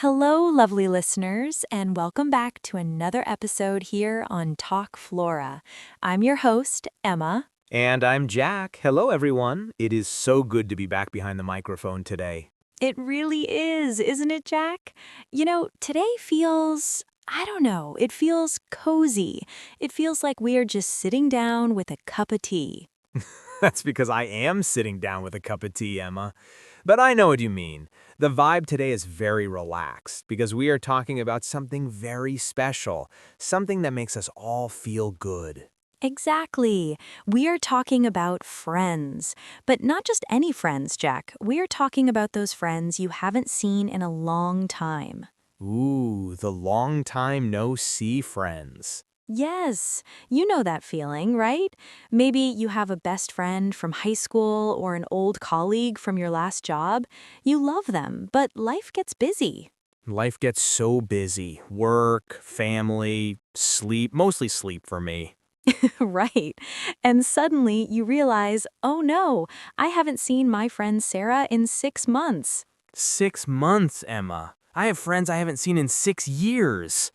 Hello, lovely listeners, and welcome back to another episode here on Talk Flora. I'm your host, Emma. And I'm Jack. Hello, everyone. It is so good to be back behind the microphone today. It really is, isn't it, Jack? Today feels, I don't know, it feels cozy. It feels like we are just sitting down with a cup of tea. That's because I am sitting down with a cup of tea, Emma. But I know what you mean. The vibe today is very relaxed because we are talking about something very special, something that makes us all feel good. Exactly. We are talking about friends. But not just any friends, Jack. We are talking about those friends you haven't seen in a long time. Ooh, the long time no see friends. Yes, you know that feeling, right? Maybe you have a best friend from high school or an old colleague from your last job. You love them, but life gets busy. Life gets so busy. Work, family, sleep, mostly sleep for me. Right. And suddenly you realize, oh no, I haven't seen my friend Sarah in 6 months. 6 months, Emma. I have friends I haven't seen in 6 years.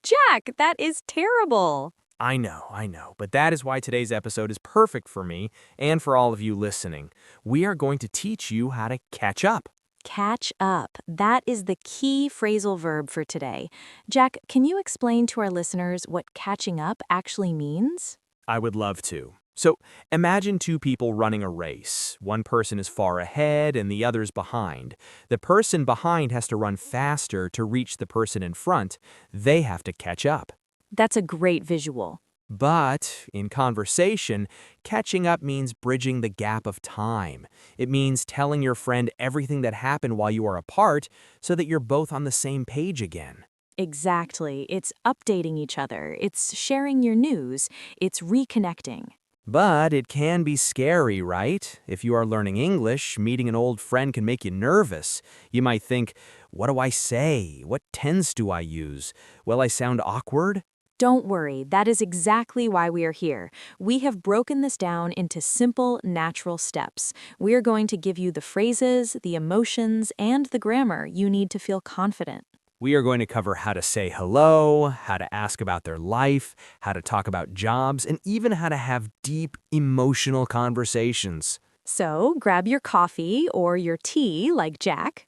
Jack, that is terrible. I know, but that is why today's episode is perfect for me and for all of you listening. We are going to teach you how to catch up. Catch up. That is the key phrasal verb for today. Jack, can you explain to our listeners what catching up actually means? I would love to. So imagine two people running a race. One person is far ahead and the other's behind. The person behind has to run faster to reach the person in front. They have to catch up. That's a great visual. But in conversation, catching up means bridging the gap of time. It means telling your friend everything that happened while you are apart so that you're both on the same page again. Exactly. It's updating each other. It's sharing your news. It's reconnecting. But it can be scary, right? If you are learning English, meeting an old friend can make you nervous. You might think, what do I say? What tense do I use? Will I sound awkward? Don't worry, that is exactly why we are here. We have broken this down into simple, natural steps. We are going to give you the phrases, the emotions, and the grammar you need to feel confident. We are going to cover how to say hello, how to ask about their life, how to talk about jobs, and even how to have deep, emotional conversations. So grab your coffee or your tea, like Jack,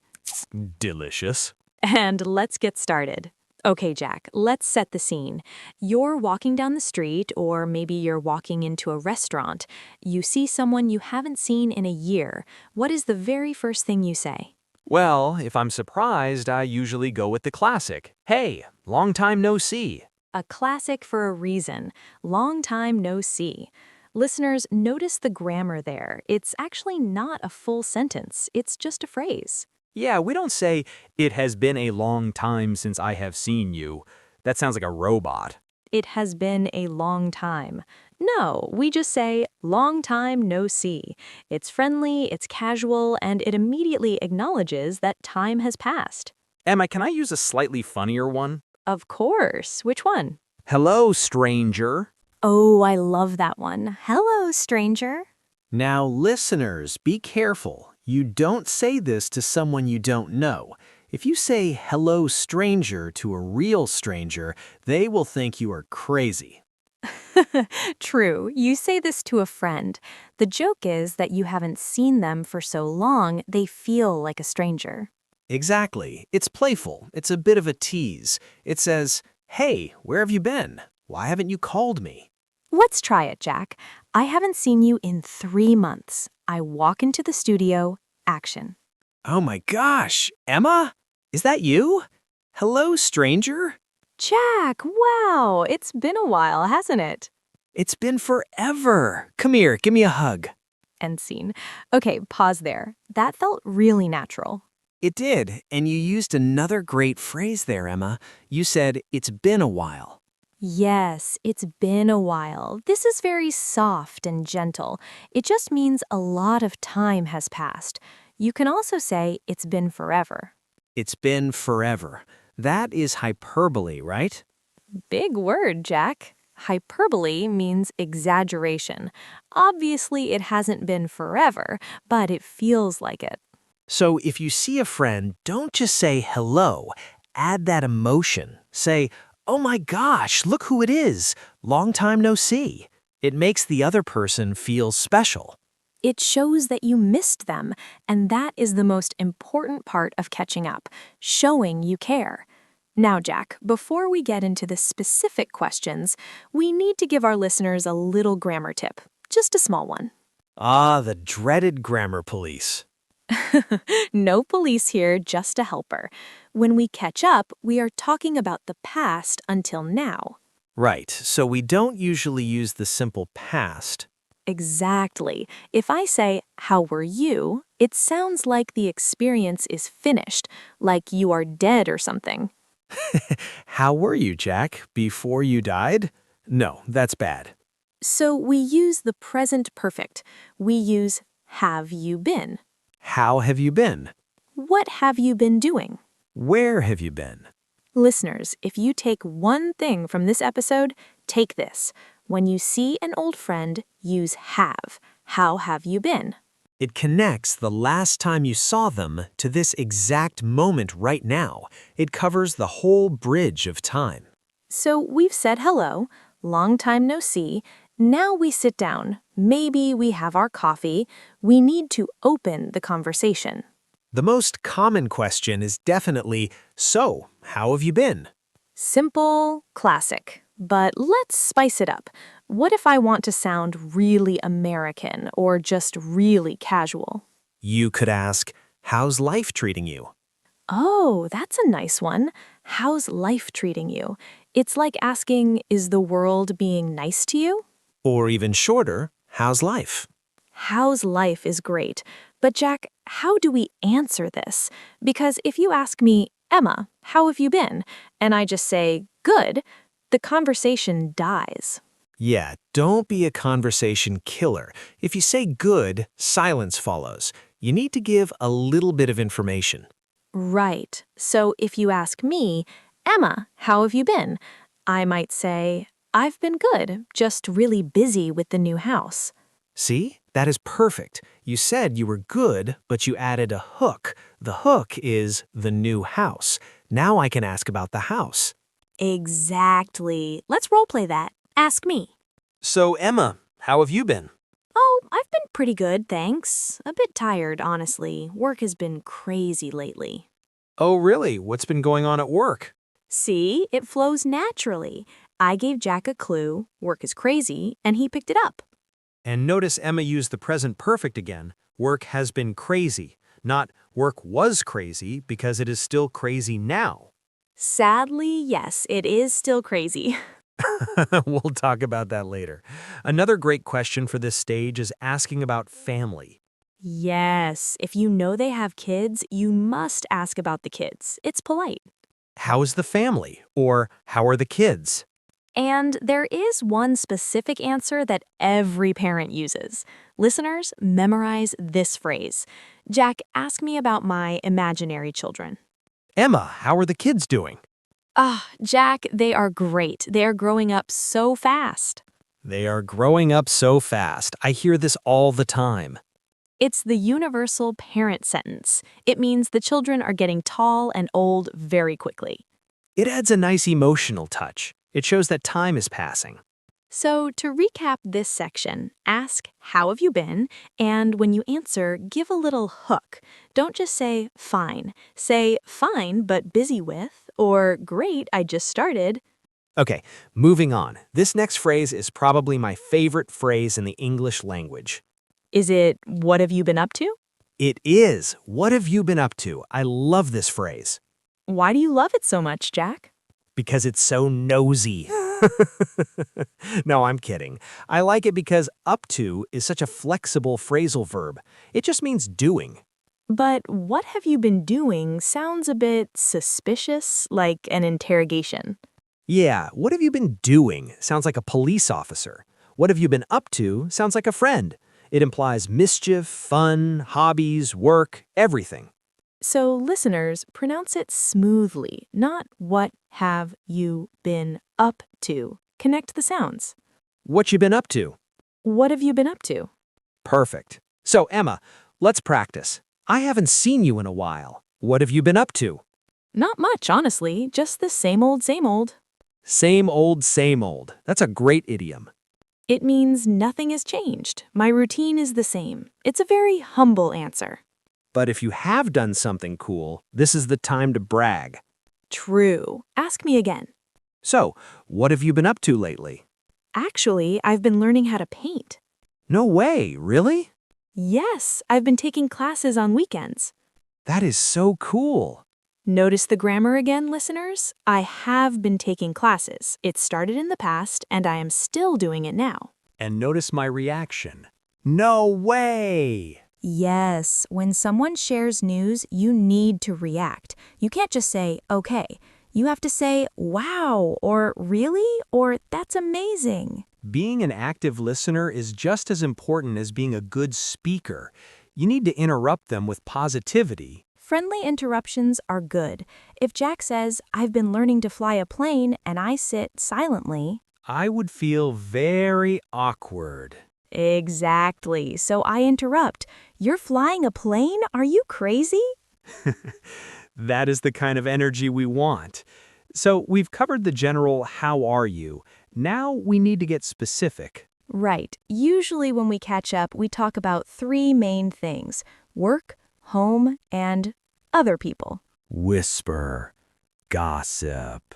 Delicious. and let's get started. Okay, Jack, let's set the scene. You're walking down the street, or maybe you're walking into a restaurant. You see someone you haven't seen in a year. What is the very first thing you say? Well, if I'm surprised, I usually go with the classic. Hey, long time no see. A classic for a reason. Long time no see. Listeners, notice the grammar there. It's actually not a full sentence. It's just a phrase. Yeah, we don't say, it has been a long time since I have seen you. That sounds like a robot. It has been a long time. No, we just say, long time no see. It's friendly, it's casual, and it immediately acknowledges that time has passed. Emma, can I use a slightly funnier one? Of course. Which one? Hello, stranger. Oh, I love that one. Hello, stranger. Now, listeners, be careful. You don't say this to someone you don't know. If you say hello, stranger to a real stranger, they will think you are crazy. True, you say this to a friend. The joke is that you haven't seen them for so long, they feel like a stranger. Exactly. It's playful. It's a bit of a tease. It says, hey, where have you been? Why haven't you called me? Let's try it, Jack. I haven't seen you in 3 months. I walk into the studio, action. Oh my gosh, Emma? Is that you? Hello, stranger? Jack, wow, it's been a while, hasn't it? It's been forever. Come here, give me a hug. End scene. Okay, pause there. That felt really natural. It did, and you used another great phrase there, Emma. You said, it's been a while. Yes, it's been a while. This is very soft and gentle. It just means a lot of time has passed. You can also say it's been forever. It's been forever. That is hyperbole, right? Big word, Jack. Hyperbole means exaggeration. Obviously, it hasn't been forever, but it feels like it. So if you see a friend, don't just say hello. Add that emotion. Say, oh my gosh, look who it is. Long time no see. It makes the other person feel special. It shows that you missed them, and that is the most important part of catching up, showing you care. Now, Jack, before we get into the specific questions, we need to give our listeners a little grammar tip, just a small one. Ah, the dreaded grammar police. No police here, just a helper. When we catch up, we are talking about the past until now. Right, so we don't usually use the simple past. Exactly. If I say, how were you? It sounds like the experience is finished, like you are dead or something. How were you, Jack, before you died? No, that's bad. So we use the present perfect. We use have you been? How have you been? What have you been doing? Where have you been? Listeners, if you take one thing from this episode, take this. When you see an old friend, use have. How have you been? It connects the last time you saw them to this exact moment right now. It covers the whole bridge of time. So we've said hello, long time no see. Now we sit down. Maybe we have our coffee. We need to open the conversation. The most common question is definitely, so, how have you been? Simple, classic. But let's spice it up. What if I want to sound really American or just really casual? You could ask, how's life treating you? Oh, that's a nice one. How's life treating you? It's like asking, is the world being nice to you? Or even shorter, how's life? How's life is great. But Jack, how do we answer this? Because if you ask me, Emma, how have you been? And I just say, good, the conversation dies. Yeah, don't be a conversation killer. If you say good, silence follows. You need to give a little bit of information. Right. So if you ask me, Emma, how have you been? I might say, I've been good, just really busy with the new house. See? That is perfect. You said you were good, but you added a hook. The hook is the new house. Now I can ask about the house. Exactly. Let's roleplay that. Ask me. So, Emma, how have you been? Oh, I've been pretty good, thanks. A bit tired, honestly. Work has been crazy lately. Oh, really? What's been going on at work? See, it flows naturally. I gave Jack a clue, work is crazy, and he picked it up. And notice Emma used the present perfect again. Work has been crazy, not work was crazy because it is still crazy now. Sadly, yes, it is still crazy. We'll talk about that later. Another great question for this stage is asking about family. Yes, if you know they have kids, you must ask about the kids. It's polite. How is the family? Or how are the kids? And there is one specific answer that every parent uses. Listeners, memorize this phrase. Jack, ask me about my imaginary children. Emma, how are the kids doing? Jack, they are great. They are growing up so fast. They are growing up so fast. I hear this all the time. It's the universal parent sentence. It means the children are getting tall and old very quickly. It adds a nice emotional touch. It shows that time is passing. So, to recap this section, ask, how have you been? And when you answer, give a little hook. Don't just say, fine. Say, fine, but busy with, or great, I just started. Okay, moving on. This next phrase is probably my favorite phrase in the English language. Is it, what have you been up to? It is. What have you been up to? I love this phrase. Why do you love it so much, Jack? Because it's so nosy. No, I'm kidding. I like it because up to is such a flexible phrasal verb. It just means doing. But what have you been doing sounds a bit suspicious, like an interrogation. Yeah, what have you been doing sounds like a police officer. What have you been up to sounds like a friend. It implies mischief, fun, hobbies, work, everything. So, listeners, pronounce it smoothly, not what have you been up to. Connect the sounds. What you been up to? What have you been up to? Perfect. So, Emma, let's practice. I haven't seen you in a while. What have you been up to? Not much, honestly, just the same old, same old. Same old, same old. That's a great idiom. It means nothing has changed. My routine is the same. It's a very humble answer. But if you have done something cool, this is the time to brag. True. Ask me again. So, what have you been up to lately? Actually, I've been learning how to paint. No way, really? Yes, I've been taking classes on weekends. That is so cool. Notice the grammar again, listeners? I have been taking classes. It started in the past, and I am still doing it now. And notice my reaction. No way! Yes, when someone shares news, you need to react. You can't just say, okay. You have to say, wow, or really, or that's amazing. Being an active listener is just as important as being a good speaker. You need to interrupt them with positivity. Friendly interruptions are good. If Jack says, I've been learning to fly a plane, and I sit silently. I would feel very awkward. Exactly. So I interrupt. You're flying a plane? Are you crazy? That is the kind of energy we want. So we've covered the general how are you. Now we need to get specific. Right. Usually when we catch up, we talk about three main things: work, home, and other people. Whisper. Gossip.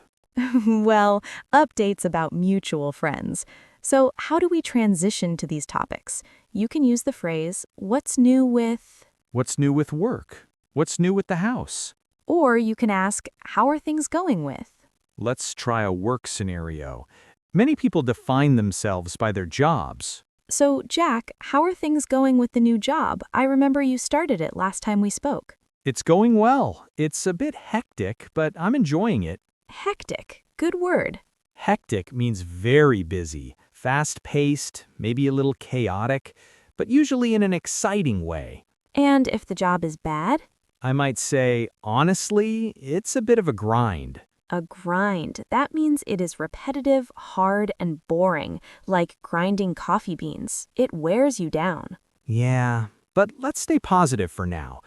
Well, updates about mutual friends. So how do we transition to these topics? You can use the phrase, what's new with... What's new with work? What's new with the house? Or you can ask, how are things going with? Let's try a work scenario. Many people define themselves by their jobs. So, Jack, how are things going with the new job? I remember you started it last time we spoke. It's going well. It's a bit hectic, but I'm enjoying it. Hectic. Good word. Hectic means very busy, fast-paced, maybe a little chaotic, but usually in an exciting way. And if the job is bad? I might say, honestly, it's a bit of a grind. A grind. That means it is repetitive, hard, and boring, like grinding coffee beans. It wears you down. Yeah, but let's stay positive for now.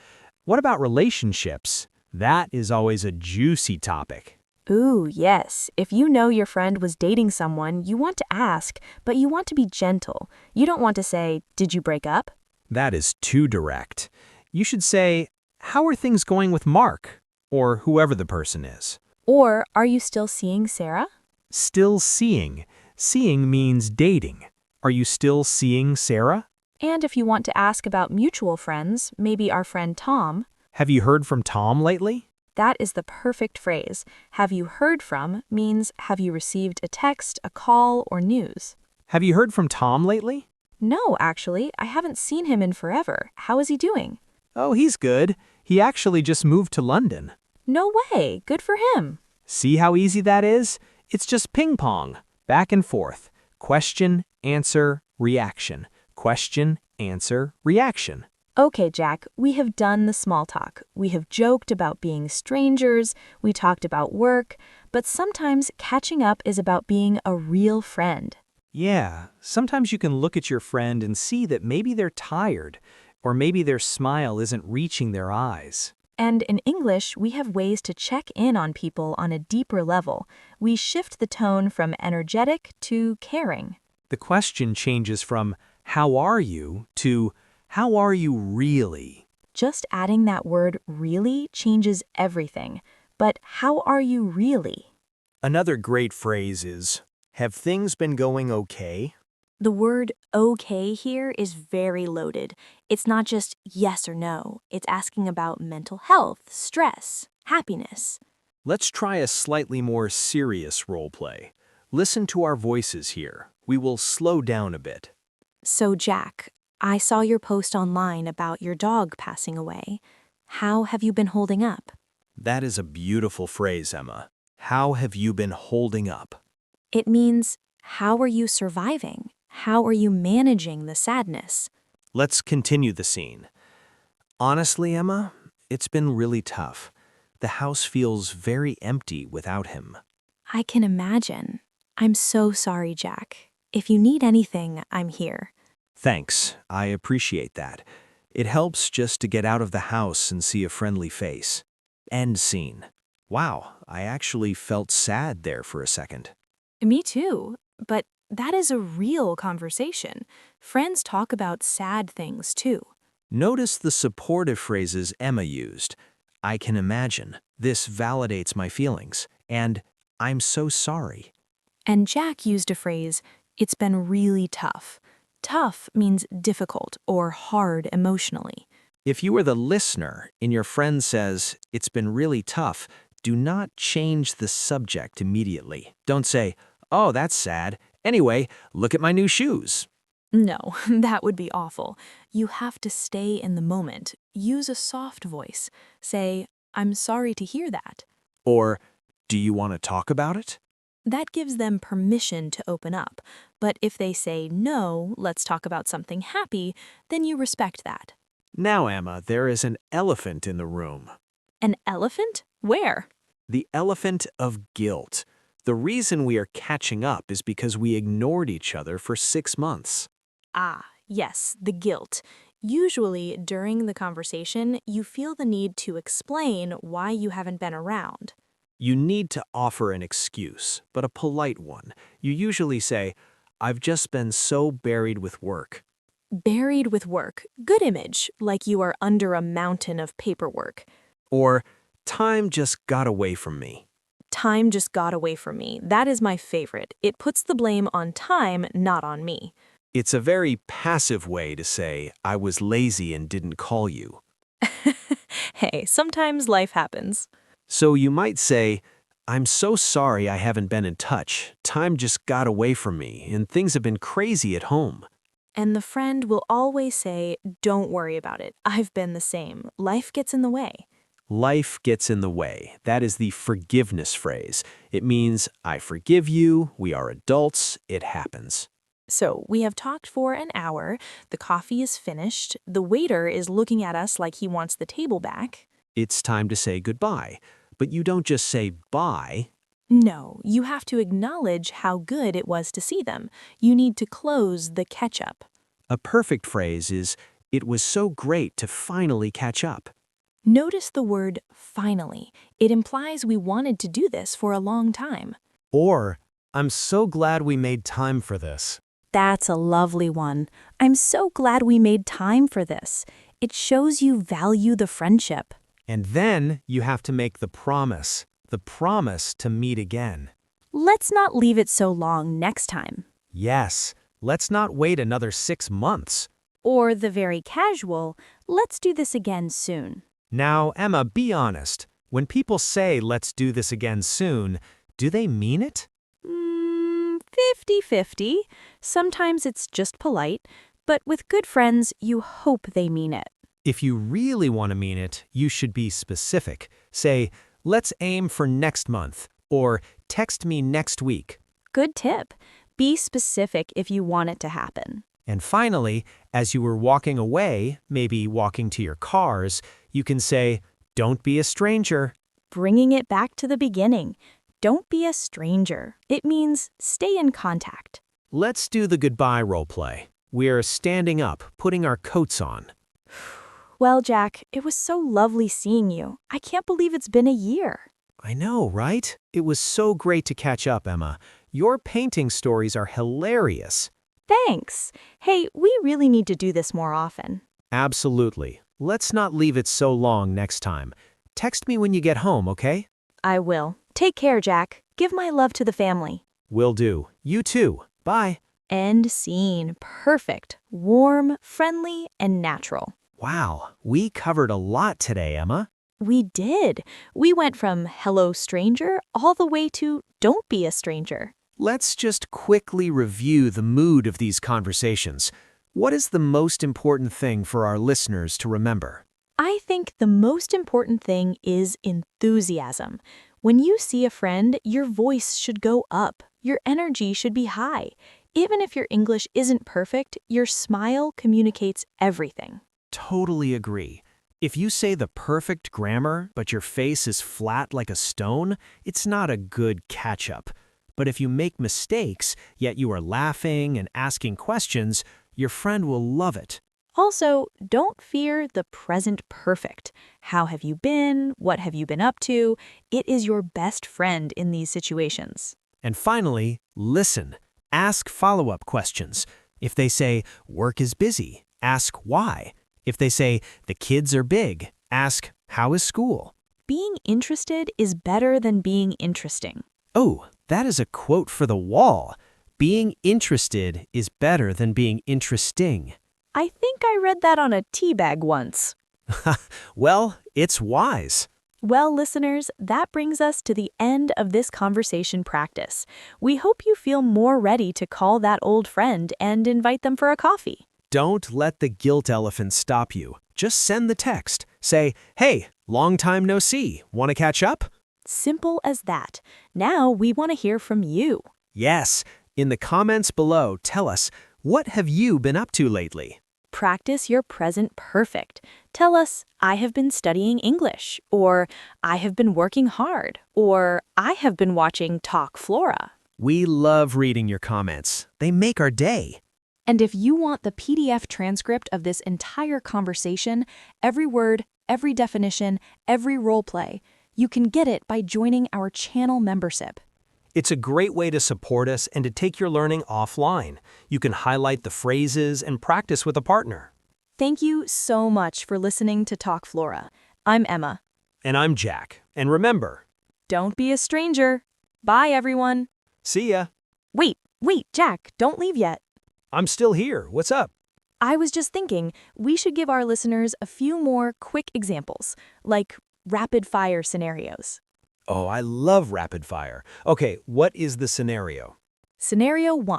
What about relationships? That is always a juicy topic. Ooh, yes. If you know your friend was dating someone, you want to ask, but you want to be gentle. You don't want to say, did you break up? That is too direct. You should say, how are things going with Mark? Or whoever the person is. Or, are you still seeing Sarah? Still seeing. Seeing means dating. Are you still seeing Sarah? And if you want to ask about mutual friends, maybe our friend Tom. Have you heard from Tom lately? That is the perfect phrase. Have you heard from means have you received a text, a call, or news? Have you heard from Tom lately? No, actually, I haven't seen him in forever. How is he doing? Oh, he's good. He actually just moved to London. No way. Good for him. See how easy that is? It's just ping pong, back and forth. Question, answer, reaction. Question, answer, reaction. Okay, Jack, we have done the small talk. We have joked about being strangers. We talked about work. But sometimes catching up is about being a real friend. Yeah, sometimes you can look at your friend and see that maybe they're tired, or maybe their smile isn't reaching their eyes. And in English, we have ways to check in on people on a deeper level. We shift the tone from energetic to caring. The question changes from, how are you, to, how are you really? Just adding that word really changes everything. But how are you really? Another great phrase is, have things been going okay? The word okay here is very loaded. It's not just yes or no. It's asking about mental health, stress, happiness. Let's try a slightly more serious role play. Listen to our voices here. We will slow down a bit. So, Jack, I saw your post online about your dog passing away. How have you been holding up? That is a beautiful phrase, Emma. How have you been holding up? It means, how are you surviving? How are you managing the sadness? Let's continue the scene. Honestly, Emma, it's been really tough. The house feels very empty without him. I can imagine. I'm so sorry, Jack. If you need anything, I'm here. Thanks, I appreciate that. It helps just to get out of the house and see a friendly face. End scene. Wow, I actually felt sad there for a second. Me too. But that is a real conversation. Friends talk about sad things too. Notice the supportive phrases Emma used. I can imagine. This validates my feelings. And I'm so sorry. And Jack used a phrase, it's been really tough. Tough means difficult or hard emotionally. If you are the listener and your friend says, it's been really tough, do not change the subject immediately. Don't say, oh, that's sad. Anyway, look at my new shoes. No, that would be awful. You have to stay in the moment. Use a soft voice. Say, I'm sorry to hear that. Or, do you want to talk about it? That gives them permission to open up. But if they say, no, let's talk about something happy, then you respect that. Now, Emma, there is an elephant in the room. An elephant? Where? The elephant of guilt. The reason we are catching up is because we ignored each other for 6 months. Ah, yes, the guilt. Usually, during the conversation, you feel the need to explain why you haven't been around. You need to offer an excuse, but a polite one. You usually say, I've just been so buried with work. Buried with work. Good image, like you are under a mountain of paperwork. Or, time just got away from me. Time just got away from me. That is my favorite. It puts the blame on time, not on me. It's a very passive way to say, I was lazy and didn't call you. Hey, sometimes life happens. So you might say, I'm so sorry I haven't been in touch. Time just got away from me, and things have been crazy at home. And the friend will always say, don't worry about it. I've been the same. Life gets in the way. Life gets in the way. That is the forgiveness phrase. It means, I forgive you, we are adults, it happens. So we have talked for an hour, the coffee is finished, the waiter is looking at us like he wants the table back. It's time to say goodbye. But you don't just say bye. No, you have to acknowledge how good it was to see them. You need to close the catch-up. A perfect phrase is, it was so great to finally catch up. Notice the word finally. It implies we wanted to do this for a long time. Or, I'm so glad we made time for this. That's a lovely one. I'm so glad we made time for this. It shows you value the friendship. And then you have to make the promise to meet again. Let's not leave it so long next time. Yes, let's not wait another 6 months. Or the very casual, let's do this again soon. Now, Emma, be honest. When people say, let's do this again soon, do they mean it? 50-50. Sometimes it's just polite, but with good friends, you hope they mean it. If you really want to mean it, you should be specific. Say, let's aim for next month, or text me next week. Good tip. Be specific if you want it to happen. And finally, as you were walking away, maybe walking to your cars, you can say, don't be a stranger. Bringing it back to the beginning. Don't be a stranger. It means stay in contact. Let's do the goodbye role play. We're standing up, putting our coats on. Well, Jack, it was so lovely seeing you. I can't believe it's been a year. I know, right? It was so great to catch up, Emma. Your painting stories are hilarious. Thanks. Hey, we really need to do this more often. Absolutely. Let's not leave it so long next time. Text me when you get home, okay? I will. Take care, Jack. Give my love to the family. Will do. You too. Bye. End scene. Perfect. Warm, friendly, and natural. Wow, we covered a lot today, Emma. We did. We went from hello stranger all the way to don't be a stranger. Let's just quickly review the mood of these conversations. What is the most important thing for our listeners to remember? I think the most important thing is enthusiasm. When you see a friend, your voice should go up. Your energy should be high. Even if your English isn't perfect, your smile communicates everything. Totally agree. If you say the perfect grammar, but your face is flat like a stone, it's not a good catch-up. But if you make mistakes, yet you are laughing and asking questions, your friend will love it. Also, don't fear the present perfect. How have you been? What have you been up to? It is your best friend in these situations. And finally, listen. Ask follow-up questions. If they say, work is busy, ask why. If they say, the kids are big, ask, how is school? Being interested is better than being interesting. Oh, that is a quote for the wall. Being interested is better than being interesting. I think I read that on a tea bag once. Well, it's wise. Well, listeners, that brings us to the end of this conversation practice. We hope you feel more ready to call that old friend and invite them for a coffee. Don't let the guilt elephant stop you. Just send the text. Say, hey, long time no see. Want to catch up? Simple as that. Now we want to hear from you. Yes. In the comments below, tell us, what have you been up to lately? Practice your present perfect. Tell us, I have been studying English, or I have been working hard, or I have been watching Talk Flora. We love reading your comments. They make our day. And if you want the PDF transcript of this entire conversation, every word, every definition, every role play, you can get it by joining our channel membership. It's a great way to support us and to take your learning offline. You can highlight the phrases and practice with a partner. Thank you so much for listening to Talk Flora. I'm Emma. And I'm Jack. And remember, Don't be a stranger. Bye, everyone. see ya. Wait, Jack, don't leave yet. I'm still here. What's up? I was just thinking we should give our listeners a few more quick examples, like rapid-fire scenarios. Oh, I love rapid fire. Okay, what is the scenario? Scenario 1.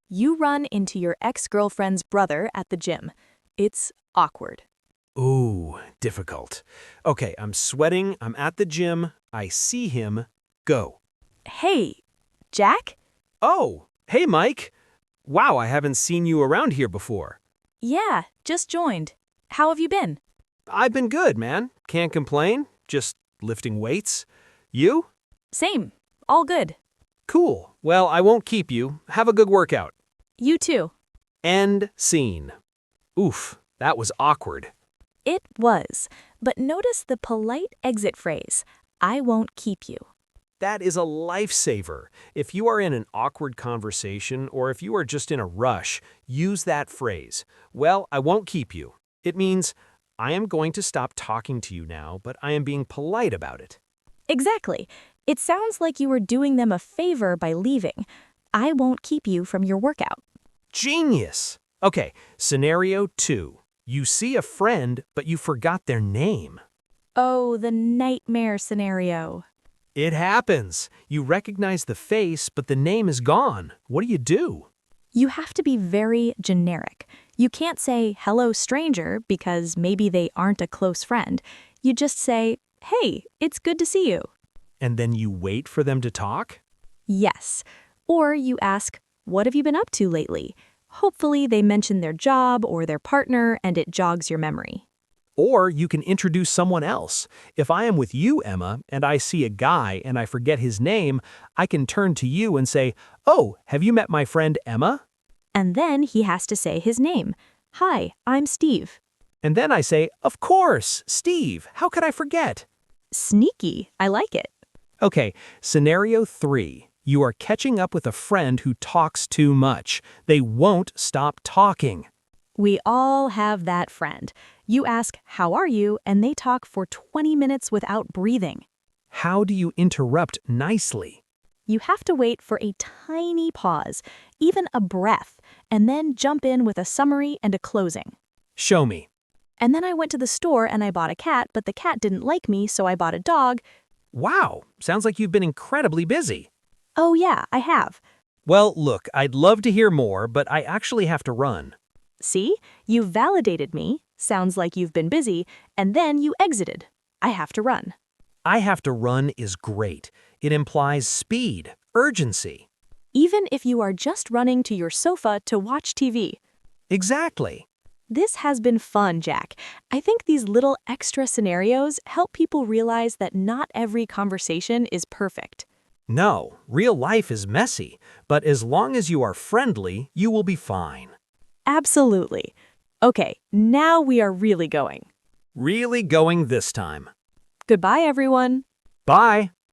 You run into your ex-girlfriend's brother at the gym. It's awkward. Ooh, difficult. Okay, I'm sweating. I'm at the gym. I see him. Go. Hey, Jack? Oh, hey, Mike. Wow, I haven't seen you around here before. Yeah, just joined. How have you been? I've been good, man. Can't complain. Just lifting weights. You? Same. All good. Cool. Well, I won't keep you. Have a good workout. You too. End scene. Oof, that was awkward. It was. But notice the polite exit phrase, I won't keep you. That is a lifesaver. If you are in an awkward conversation or if you are just in a rush, use that phrase. Well, I won't keep you. It means, I am going to stop talking to you now, but I am being polite about it. Exactly. It sounds like you were doing them a favor by leaving. I won't keep you from your workout. Genius! Okay, scenario 2. You see a friend, but you forgot their name. Oh, the nightmare scenario. It happens. You recognize the face, but the name is gone. What do you do? You have to be very generic. You can't say, hello, stranger, because maybe they aren't a close friend. You just say, hey, it's good to see you. And then you wait for them to talk? Yes. Or you ask, what have you been up to lately? Hopefully they mention their job or their partner and it jogs your memory. Or you can introduce someone else. If I am with you, Emma, and I see a guy and I forget his name, I can turn to you and say, oh, have you met my friend Emma? And then he has to say his name. Hi, I'm Steve. And then I say, of course, Steve, how could I forget? Sneaky. I like it. Okay, scenario 3. You are catching up with a friend who talks too much. They won't stop talking. We all have that friend. You ask, how are you? And they talk for 20 minutes without breathing. How do you interrupt nicely? You have to wait for a tiny pause, even a breath, and then jump in with a summary and a closing. Show me. And then I went to the store and I bought a cat, but the cat didn't like me, so I bought a dog. Wow, sounds like you've been incredibly busy. Oh yeah, I have. Well, look, I'd love to hear more, but I actually have to run. See? You validated me, sounds like you've been busy, and then you exited. I have to run. I have to run is great. It implies speed, urgency. Even if you are just running to your sofa to watch TV. Exactly. This has been fun, Jack. I think these little extra scenarios help people realize that not every conversation is perfect. No, real life is messy, but as long as you are friendly, you will be fine. Absolutely. Okay, now we are really going. Really going this time. Goodbye, everyone. Bye.